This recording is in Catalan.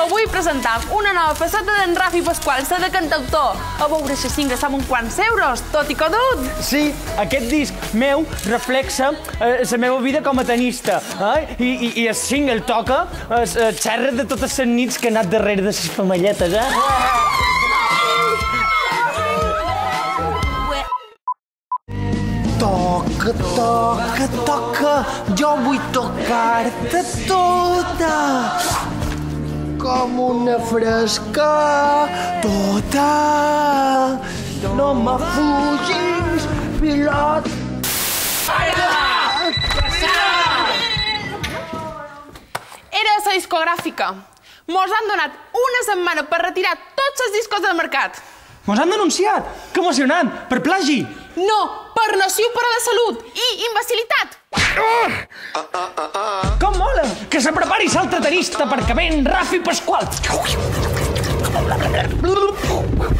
Vull presentar una nova faceta d'en Rafi Pasqual, la de cantautor. A veure si s'ingressam uns quants euros, tot i codut. Sí, aquest disc meu reflexa la meva vida com a tenista. I el single toca xerra de totes les nits que he anat darrere de les femalletes, Toca, toca, toca, jo vull tocar-te tota, com una fresca tota. No m'afugis, pilot. Era la discogràfica. Mos han donat una setmana per retirar tots els discos del mercat. Mos han denunciat! Que emocionant! Per plagi! No, per nociu per a la salut i imbecilitat. Com mola! Que se prepari l'altre tenista perquè ven Rafi Pasqual!